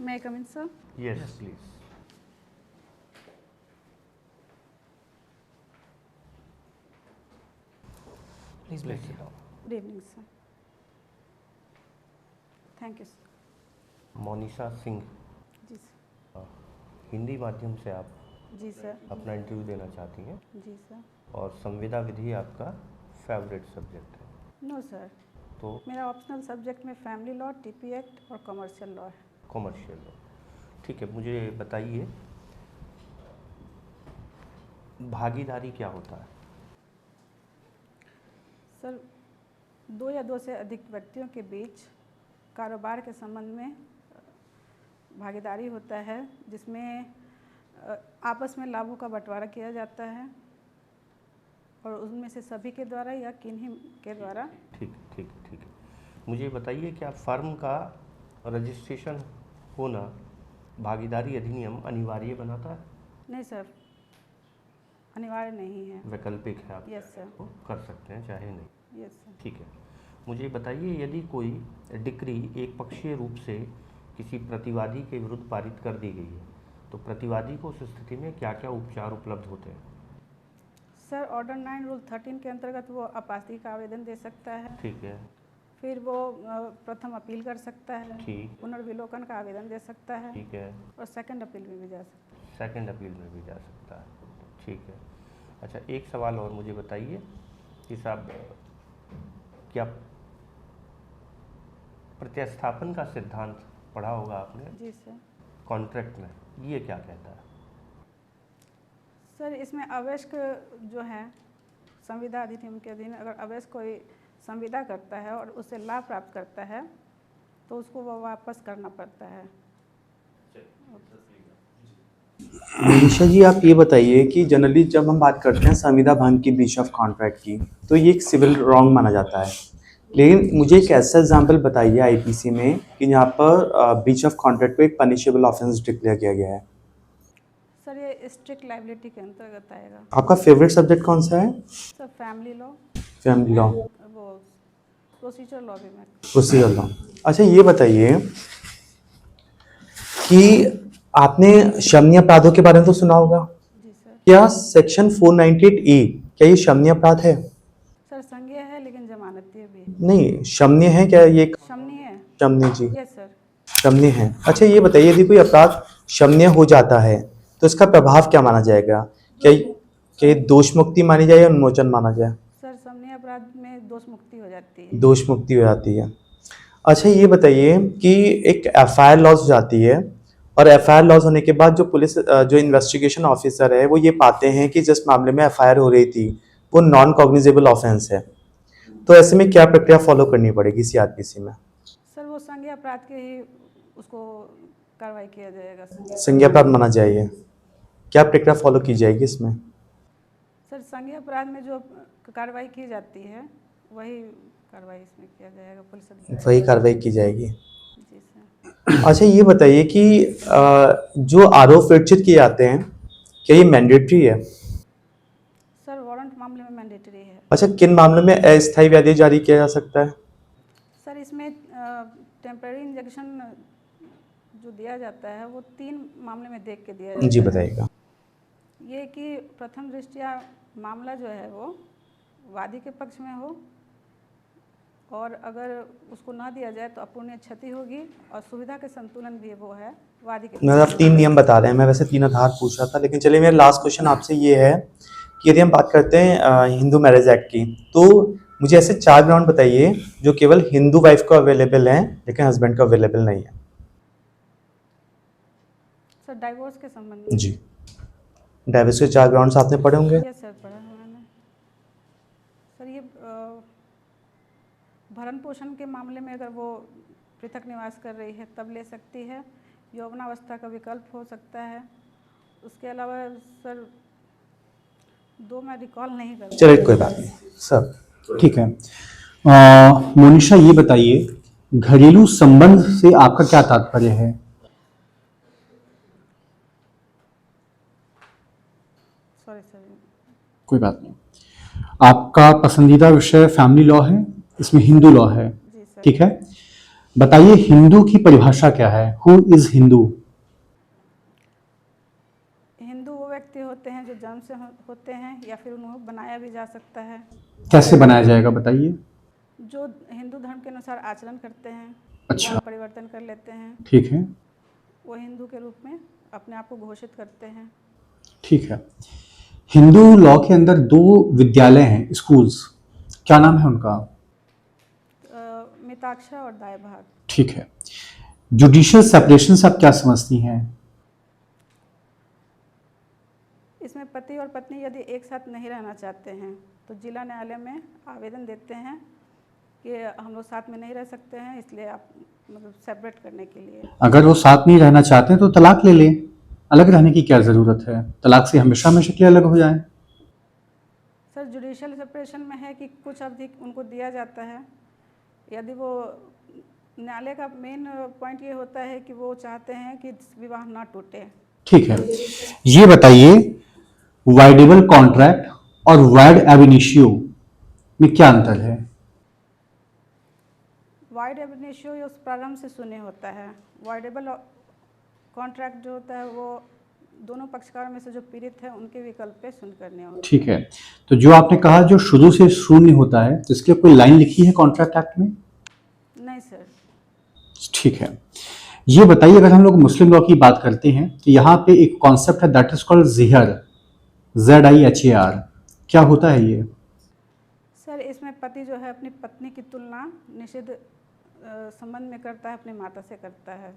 May I come in, sir? Yes, please. Please Please sit sit down. down. Good evening, sir. Thank you, sir. Monisha Singh, जी sir. Hindi माध्यम से आप जी sir. अपना interview देना चाहती हैं जी सर। और संविदा विधि आपका फेवरेट सब्जेक्ट है। नो सर, तो मेरा ऑप्शनल सब्जेक्ट में फैमिली लॉ, टीपी एक्ट और कमर्शियल लॉ है। कॉमर्शियल लॉ, ठीक है। मुझे बताइए भागीदारी क्या होता है? सर, दो या दो से अधिक व्यक्तियों के बीच कारोबार के संबंध में भागीदारी होता है, जिसमें आपस में लाभों का बंटवारा किया जाता है और उनमें से सभी के द्वारा या किन्हीं के द्वारा। ठीक ठीक ठीक है। मुझे बताइए क्या फर्म का रजिस्ट्रेशन होना भागीदारी अधिनियम अनिवार्य बनाता है? नहीं सर, अनिवार्य नहीं है। वैकल्पिक है, आप यस सर। वो कर सकते हैं चाहे नहीं। Yes sir. ठीक है। मुझे बताइए यदि कोई डिक्री एक पक्षीय रूप से किसी प्रतिवादी के विरुद्ध पारित कर दी गई है तो प्रतिवादी को उस स्थिति में क्या क्या उपचार उपलब्ध होते हैं? सर, ऑर्डर 9 रूल 13 के अंतर्गत वो अपास्ती का आवेदन दे सकता है। ठीक है। फिर वो प्रथम अपील कर सकता है। ठीक। पुनर्विलोकन का आवेदन दे सकता है। ठीक है। और सेकंड अपील में भी जा सकता है। सेकंड अपील में भी जा सकता है, ठीक है। अच्छा, एक सवाल और मुझे बताइए कि साहब क्या प्रतिस्थापन का सिद्धांत पढ़ा होगा आपने? जी सर। कॉन्ट्रैक्ट में ये क्या कहता है? सर, इसमें अवयस्क जो है संविदा अधिनियम के अधीन अगर अवयस्क कोई संविदा करता है और उससे लाभ प्राप्त करता है तो उसको वो वापस करना पड़ता है। मनीषा जी, आप ये बताइए कि जनरली जब हम बात करते हैं संविदा भंग की, ब्रीच ऑफ कॉन्ट्रैक्ट की, तो ये एक सिविल रॉन्ग माना जाता है। लेकिन मुझे एक ऐसा एग्जांपल बताइए आईपीसी में कि जहाँ पर ब्रीच ऑफ कॉन्ट्रैक्ट को एक पनिशेबल ऑफेंस डिक्लेयर किया गया है। सर, ये स्ट्रिक्ट लायबिलिटी के अंतर्गत आएगा। आपका फेवरेट सब्जेक्ट कौन सा है? Sir, family law, family law, वो प्रोसीजर लॉ भी मैं। Procedure law. अच्छा, ये बताइए कि आपने शमनी अपराधों के बारे में तो सुना होगा। जी सर। क्या सेक्शन 498A क्या ये शमनी अपराध है? सर, संज्ञेय है लेकिन जमानती भी। नहीं, शमनी है क्या ये? शमनी है। शमनी जी, यस सर। शमनी है। अच्छा, ये बताइए यदि कोई अपराध शमनीय हो जाता है तो इसका प्रभाव क्या माना जाएगा? क्या दोष मुक्ति मानी जाए या उन्मोचन माना जाए? सर, शमनीय अपराध में दोष मुक्ति हो जाती है। दोष मुक्ति हो जाती है। अच्छा, ये बताइए कि एक एफआईआर लॉज हो जाती है और एफआईआर लॉज होने के बाद जो पुलिस जो इन्वेस्टिगेशन ऑफिसर है वो ये पाते हैं कि जिस मामले में एफआईआर हो रही थी वो नॉन कॉग्निजेबल ऑफेंस है, तो ऐसे में क्या प्रक्रिया फॉलो करनी पड़ेगी सीआरपीसी में? सर, वो संज्ञेय अपराध के ही उसको कार्रवाई किया जाएगा। संज्ञेय अपराध माना जाएगा। क्या प्रक्रिया फॉलो की जाएगी इसमें? सर, संज्ञेय अपराध में जो कार्रवाई की जाती है वही कार्रवाई इसमें किया जाएगा। पुलिस अधिकारी वही कार्रवाई की जाएगी। जी सर। अच्छा, ये बताइए कि जो आरोप विरचित किए जाते हैं क्या ये मैंडेटरी है? सर, वारंट मामले में मैंडेटरी है। अच्छा, किन मामलों में अस्थायी व्याधि जारी किया जा सकता है? सर, इसमें टेम्पररी इंजेक्शन जो दिया जाता है वो 3 मामले में देख के दिया जाता है। जी बताइएगा। ये कि प्रथम दृष्टया मामला जो है वो वादी के पक्ष में हो और अगर उसको ना दिया जाए तो अपूर्णीय क्षति होगी और सुविधा के संतुलन भी वो है वादी के। मैं आप 3 नियम बता रहे हैं, मैं वैसे 3 आधार पूछ रहा था, लेकिन चलिए मेरा लास्ट क्वेश्चन आपसे ये है कि यदि हम बात करते हैं हिंदू मैरिज एक्ट की, तो मुझे ऐसे 4 ग्राउंड बताइए जो केवल हिंदू वाइफ को अवेलेबल हैं लेकिन हस्बैंड को अवेलेबल नहीं है। सर, डाइवोर्स के संबंध में। जी, डाइवोर्स के 4 ग्राउंड्स आपने पढ़े होंगे। यस सर, पढ़ा है मैंने। सर, ये भरण पोषण के मामले में अगर वो पृथक निवास कर रही है तब ले सकती है। यौवनावस्था का विकल्प हो सकता है। उसके अलावा सर 2 मैं रिकॉल नहीं कर। चलिए कोई बात नहीं सर, ठीक है। मोनिशा, ये बताइए घरेलू संबंध से आपका क्या तात्पर्य है? Sorry sir. कोई बात नहीं। आपका पसंदीदा विषय फैमिली लॉ है, इसमें हिंदू लॉ है, जी सर। ठीक है। बताइए हिंदू की परिभाषा क्या है? Who is Hindu? हिंदू वो व्यक्ति होते हैं जो जन्म से होते हैं या फिर उन्हें बनाया भी जा सकता है, कैसे बनाया जाएगा बताइए। जो हिंदू धर्म के अनुसार आचरण करते हैं, अच्छा। वर्ण परिवर्तन कर लेते हैं, ठीक है। वो हिंदू के रूप में अपने आप को घोषित करते हैं। ठीक है। हिंदू लॉ के अंदर 2 विद्यालय हैं, स्कूल्स, क्या नाम है उनका? मिताक्षरा और दाय भाग। ठीक है। जुडिशियल सेपरेशन से आप क्या समझती हैं? इसमें पति और पत्नी यदि एक साथ नहीं रहना चाहते हैं तो जिला न्यायालय में आवेदन देते हैं कि हम लोग साथ में नहीं रह सकते हैं, इसलिए आप मतलब सेपरेट करने के लिए। अगर वो साथ नहीं रहना चाहते हैं तो तलाक ले लें, अलग रहने की क्या ज़रूरत है? तलाक से हमेशा हमेशा के लिए अलग हो जाएं। सर जुडिशियल सेपरेशन में है कि कुछ अवधि उनको दिया जाता है, यदि वो न्यायालय का मेन पॉइंट ये होता है कि वो चाहते हैं कि विवाह ना टूटे। ठीक है। ये बताइए वाइडेबल कॉन्ट्रैक्ट और वाइड एबिनिशियो में क्या अंतर है? वाइड एब इनिशियो उस प्रारंभ से शून्य होता है। वाइडेबल कॉन्ट्रैक्ट जो होता है वो दोनों पक्षकारों में से जो पीड़ित है उनके विकल्प पे सुन करने होता है। ठीक है। तो जो आपने कहा जो शुरू से शून्य होता है, तो इसके कोई लाइन लिखी है कॉन्ट्रैक्ट एक्ट में? नहीं सर। ठीक है। ये बताइए अगर हम लोग मुस्लिम लॉ की बात करते हैं तो यहाँ पे एक कॉन्सेप्ट है दैट इज कॉल्ड जिहर, ZIHAR, क्या होता है ये? सर इसमें पति जो है अपनी पत्नी की तुलना निषिद्ध संबंध में करता है, अपनी माता से करता है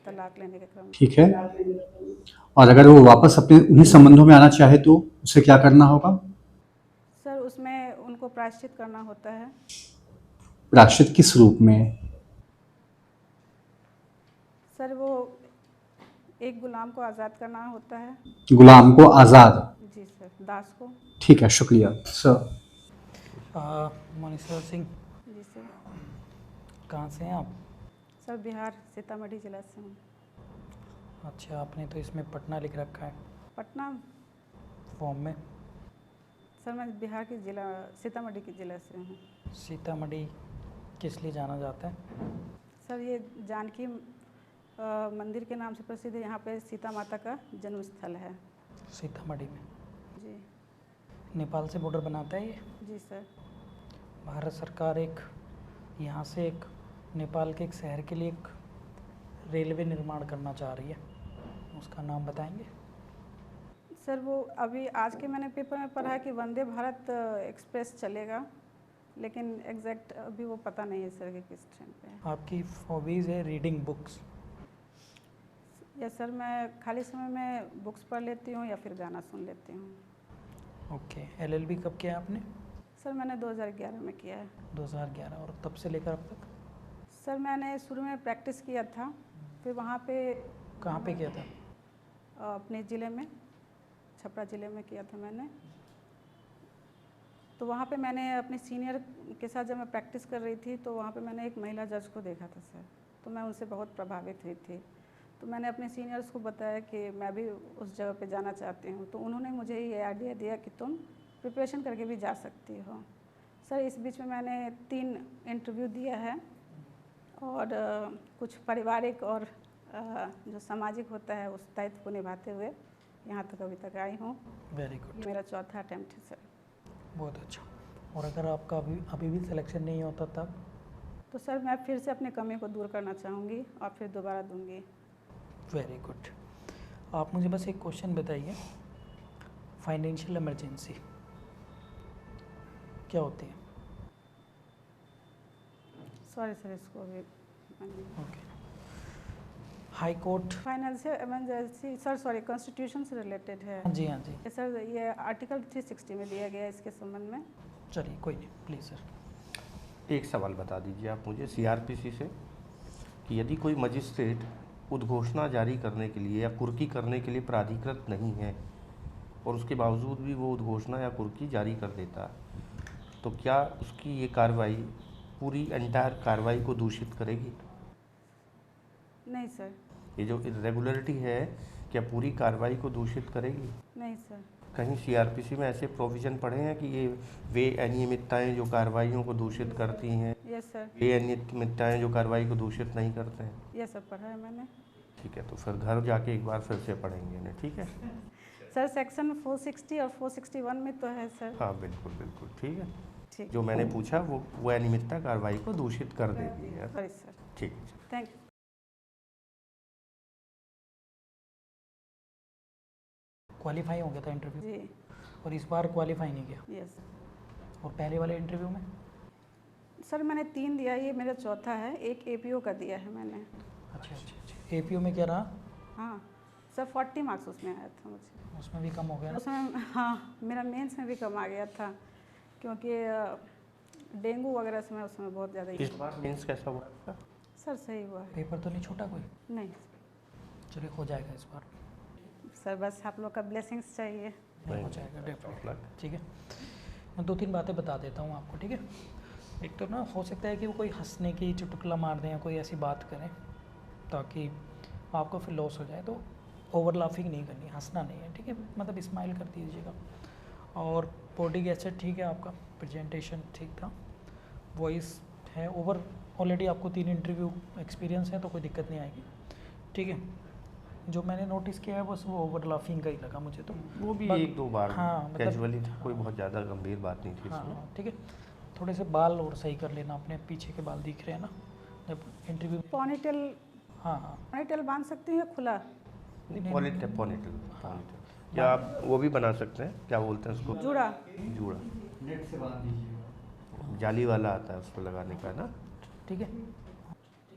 तलाक लेने के क्रम में। ठीक है। और अगर वो वापस अपने उन्हीं संबंधों में आना चाहे तो उसे क्या करना होगा? सर उसमें उनको प्रायश्चित करना होता है। प्रायश्चित किस रूप में? सर वो एक गुलाम को आज़ाद करना होता है। गुलाम को आज़ाद? जी सर, दास को। ठीक है, शुक्रिया सर। मोनिशा सिंह, जी सर। कहाँ से हैं आप? सर बिहार सीतामढ़ी जिला से हूँ। अच्छा, आपने तो इसमें पटना लिख रखा है पटना फॉर्म में। सर मैं बिहार के जिला सीतामढ़ी के जिला से हूँ। सीतामढ़ी किस लिए जाना जाता है? सर ये जानकी मंदिर के नाम से प्रसिद्ध है, यहाँ पे सीता माता का जन्म स्थल है। सीतामढ़ी में जी। नेपाल से बॉर्डर बनाता है ये। जी सर। भारत सरकार एक यहाँ से एक नेपाल के एक शहर के लिए एक रेलवे निर्माण करना चाह रही है, उसका नाम बताएंगे? सर वो अभी आज के मैंने पेपर में पढ़ा है कि वंदे भारत एक्सप्रेस चलेगा, लेकिन एग्जैक्ट अभी वो पता नहीं है सर कि किस ट्रेन पे है। आपकी हॉबीज़ है रीडिंग बुक्स? यस सर, मैं खाली समय में बुक्स पढ़ लेती हूँ या फिर गाना सुन लेती हूँ। ओके। LLB कब किया आपने? सर मैंने 2011 में किया है। 2011। और तब से लेकर अब तक? सर मैंने शुरू में प्रैक्टिस किया था, फिर वहाँ पे कहाँ पे किया था? अपने ज़िले में, छपरा ज़िले में किया था मैंने। तो वहाँ पे मैंने अपने सीनियर के साथ जब मैं प्रैक्टिस कर रही थी तो वहाँ पे मैंने एक महिला जज को देखा था सर, तो मैं उनसे बहुत प्रभावित हुई थी। तो मैंने अपने सीनियर्स को बताया कि मैं भी उस जगह पे जाना चाहती हूँ, तो उन्होंने मुझे ये आइडिया दिया कि तुम प्रिपरेशन करके भी जा सकती हो। सर इस बीच में मैंने 3 इंटरव्यू दिया है और कुछ पारिवारिक और जो सामाजिक होता है उस दायित्व को निभाते हुए यहाँ तक अभी तक आई हूँ। वेरी गुड, मेरा चौथा अटैम्प्ट है सर। बहुत अच्छा। और अगर आपका अभी भी सिलेक्शन नहीं होता तब? तो सर मैं फिर से अपनी कमी को दूर करना चाहूँगी और फिर दोबारा दूँगी। Very good. आप मुझे बस एक क्वेश्चन बताइए, फाइनेंशियल इमरजेंसी क्या होती है? सॉरी सर, इसको अभी okay. High court. Financial emergency sir sorry constitution से रिलेटेड है। हाँ जी, हाँ जी। ये सर ये आर्टिकल 360 में दिया गया है इसके संबंध में। चलिए कोई नहीं, प्लीज़ सर। एक सवाल बता दीजिए आप मुझे CRPC से कि यदि कोई मजिस्ट्रेट उद्घोषणा जारी करने के लिए या कुर्की करने के लिए प्राधिकृत नहीं है और उसके बावजूद भी वो उद्घोषणा या कुर्की जारी कर देता है, तो क्या उसकी ये कार्रवाई पूरी एंटायर कार्रवाई को दूषित करेगी? नहीं सर। ये जो इरेगुलरिटी है क्या पूरी कार्रवाई को दूषित करेगी? नहीं सर। कहीं सीआरपीसी में ऐसे प्रोविज़न पड़े हैं कि ये वे अनियमितताएं जो कार्रवाइयों को दूषित करती हैं, यस सर। वे अनियमितताएं जो कार्रवाई को दूषित नहीं करते हैं? यस सर, पढ़ा है मैंने। ठीक है, तो फिर घर जाके एक बार फिर से पढ़ेंगे इन्हें, ठीक है? सर सेक्शन 460 और 461 में तो है सर। हाँ बिल्कुल बिल्कुल, ठीक है। ठीक। जो मैंने पूछा वो अनियमितता कार्रवाई को दूषित कर देगी है। Sorry sir. ठीक है। Thank you. क्वालिफाई हो गया था इंटरव्यू जी। और इस बार क्वालिफाई नहीं किया। यस और पहले वाले इंटरव्यू में? सर मैंने 3 दिया, ये मेरा चौथा है। एक एपीओ का दिया है मैंने। अच्छा अच्छा अच्छा। एपीओ में क्या रहा? हाँ सर, 40 मार्क्स उसमें आया था मुझे। उसमें भी कम हो गया ना? उसमें हाँ, मेरा मेंस में भी कम आ गया था क्योंकि डेंगू वगैरह से मैं उसमें बहुत ज़्यादा। इस बार मेंस कैसा हुआ आपका? सर सही हुआ है। पेपर तो नहीं छूटा कोई? नहीं चलिए हो जाएगा इस बार। सर, बस आप लोग का ब्लेसिंग्स चाहिए। नहीं हो जाएगा डेफिनेटली। ठीक है, मैं 2-3 बातें बता देता हूँ आपको, ठीक है? एक तो ना हो सकता है कि वो कोई हंसने की चुटकुला मार दें या कोई ऐसी बात करें ताकि आपको फिर लॉस हो जाए, तो ओवर लाफिंग नहीं करनी, हंसना नहीं है, ठीक है? मतलब स्माइल कर दीजिएगा। और बॉडी गैसेट ठीक है आपका, प्रेजेंटेशन ठीक था, वॉइस है, ओवर ऑलरेडी आपको 3 इंटरव्यू एक्सपीरियंस है तो कोई दिक्कत नहीं आएगी, ठीक है? जो मैंने नोटिस किया है बस वो ओवर लाफिंग का ही लगा मुझे तो। वो भी बट- 1-2 बार हाँ, मतलब- कैजुअली था, कोई बहुत ज़्यादा गंभीर बात नहीं थी इसमें। हाँ ठीक है, थोड़े से बाल और सही कर लेना, अपने पीछे के बाल दिख रहे हैं ना जब इंटरव्यू में। पॉनीटेल, हाँ हाँ, पॉनीटेल बांध सकती हूँ या खुला? पॉनीटेल या आप वो भी बना सकते हैं, क्या बोलते हैं उसको? जूड़ा। जूड़ा, नेट से बांध दीजिएगा। जाली वाला आता है उसको लगाने का ना। ठीक है।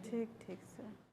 ठीक ठीक।